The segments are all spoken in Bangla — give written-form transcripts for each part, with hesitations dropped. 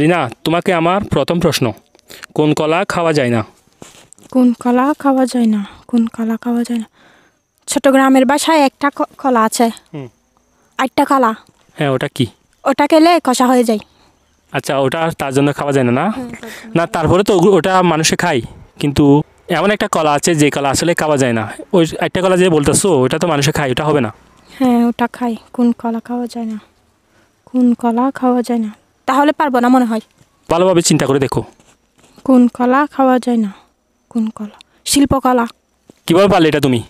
রিনা, তোমাকে আমার প্রথম প্রশ্ন, কোন কলা খাওয়া যায় না? কোন কলা খাওয়া যায় না? কোন কলা খাওয়া যায় না? ছোট গ্রামের বাসায় একটা কলা আছে। আটটা কলা। হ্যাঁ, ওটা কি? ওটা খেলে কষা হয়ে যায়। আচ্ছা, ওটা তার জন্য খাওয়া যায় না, না? না, তারপরে তো ওটা মানুষে খায়, কিন্তু এমন একটা কলা আছে যে কলা আসলে খাওয়া যায় না। ওই একটা কলা যে বলতেছো ওটা তো মানুষে খায়, ওটা হবে না। হ্যাঁ, ওটা খাই। কোন কলা খাওয়া যায় না? কোন কলা খাওয়া যায় না? তাহলে পারবো না মনে হয়। ভালোভাবে চিন্তা করে দেখো। কোন কলা খাওয়া যায় না? কোন কলা? শিল্পকলা। কীভাবে পারলে এটা তুমি?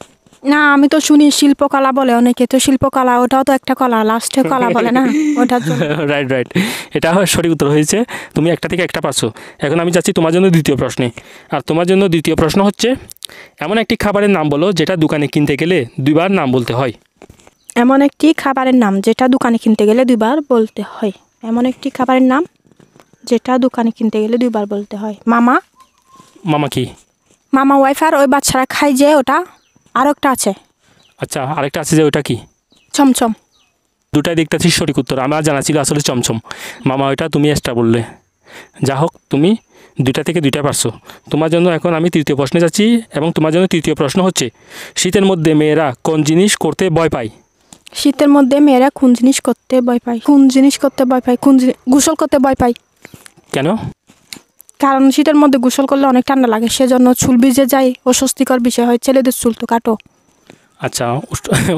না, আমি তো শুনি শিল্পকলা বলে অনেকে, তো শিল্পকলা ওটাও তো একটা কলা, লাস্টে কলা বলে না ওটার জন্য। রাইট রাইট, এটা সঠিক উত্তর হয়েছে। তুমি একটা থেকে একটা পারছো। এখন আমি যাচ্ছি তোমার জন্য দ্বিতীয় প্রশ্নে। আর তোমার জন্য দ্বিতীয় প্রশ্ন হচ্ছে, এমন একটি খাবারের নাম বলো যেটা দোকানে কিনতে গেলে দুইবার নাম বলতে হয়। এমন একটি খাবারের নাম যেটা দোকানে কিনতে গেলে দুইবার বলতে হয়। এমন একটি খাবারের নাম যেটা দোকানে কিনতে গেলে দুইবার বলতে হয়। মামা। মামা কি? মামা ওয়াইফার ওই বাচ্চারা খায় যে ওটা। আর একটা আছে। আচ্ছা, আরেকটা আছে যে ওটা কি? চমচম। দুটাই দেখতেছি সঠিক উত্তর। আমার জানা ছিল আসলে চমচম। মামা ওইটা তুমি এক্সট্রা বললে। যা হোক, তুমি দুইটা থেকে দুইটা পারছো। তোমার জন্য এখন আমি তৃতীয় প্রশ্নে যাচ্ছি, এবং তোমার জন্য তৃতীয় প্রশ্ন হচ্ছে, শীতের মধ্যে মেয়েরা কোন জিনিস করতে ভয় পায়? শীতের মধ্যে মেয়েরা কোন জিনিস করতে ভয় পায়? কোন জিনিস করতে ভয় পায়? গোসল করতে ভয় পায়। কেন? কারণ শীতের মধ্যে গোসল করলে অনেক ঠান্ডা লাগে, সেজন্য চুল ভিজে যায়, অস্বস্তিকর বিষয় হয়। ছেলেদের চুল তো কাটো। আচ্ছা,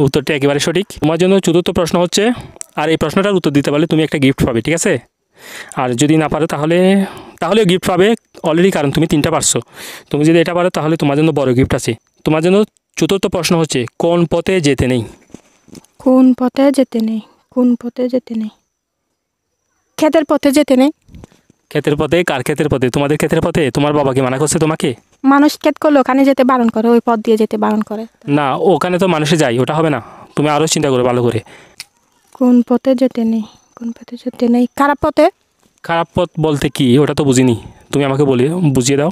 উত্তরটা একেবারে সঠিক। তোমার জন্য চতুর্থ প্রশ্ন হচ্ছে, আর এই প্রশ্নটার উত্তর দিতে পারলে তুমি একটা গিফট পাবে, ঠিক আছে? আর যদি না পারো তাহলেও গিফট পাবে অলরেডি, কারণ তুমি তিনটা পারছো। তুমি যদি এটা পারো তাহলে তোমার জন্য বড় গিফট আছে। তোমার জন্য চতুর্থ প্রশ্ন হচ্ছে, কোন পথে যেতে নেই? কোন পথে যেতে নেই? কোন পথে যেতে নেই? ক্ষেতের পথে যেতে নেই। ক্ষেতের পথে? কার ক্ষেতের পথে? তোমাদের ক্ষেতের পথে? তোমার বাবাকে মানা করছে তোমাকে? মানুষ ক্ষেত করলে ওখানে যেতে বারণ করে, ওই পথ দিয়ে যেতে বারণ করে। না, ওখানে তো মানুষে যায়, ওটা হবে না। তুমি আরও চিন্তা করো ভালো করে। কোন পথে যেতে নেই? কোন পথে যেতে নেই? খারাপ পথে। খারাপ পথ বলতে কি? ওটা তো বুঝিনি, তুমি আমাকে বুঝিয়ে দাও।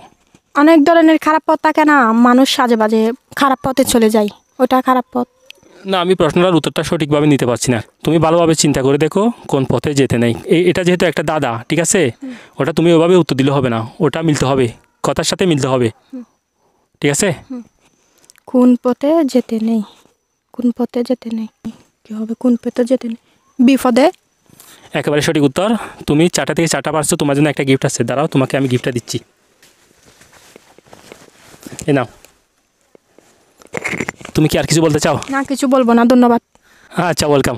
অনেক ধরনের খারাপ পথ থাকে না, মানুষ সাজে বাজে খারাপ পথে চলে যায়, ওটা খারাপ পথ। না, আমি প্রশ্নটার উত্তরটা সঠিকভাবে নিতে পারছি না। তুমি ভালোভাবে চিন্তা করে দেখো কোন পথে যেতে নেই। এটা যেহেতু একটা দাদা, ঠিক আছে, ওটা তুমি ওভাবে উত্তর দিলে হবে না, ওটা মিলতে হবে, কথার সাথে মিলতে হবে, ঠিক আছে? কোন পথে যেতে নেই? কোন পথে যেতে নেই? কি হবে? কোন পথে যেতে নেই? বিপদে। একেবারে সঠিক উত্তর। তুমি 4টা থেকে 4টা পারছো। তোমার জন্য একটা গিফট আছে, দাঁড়াও তোমাকে আমি গিফটটা দিচ্ছি। এ নাও। তুমি কি আর কিছু বলতে চাও? না, কিছু বলবো না, ধন্যবাদ। আচ্ছা, ওয়েলকাম।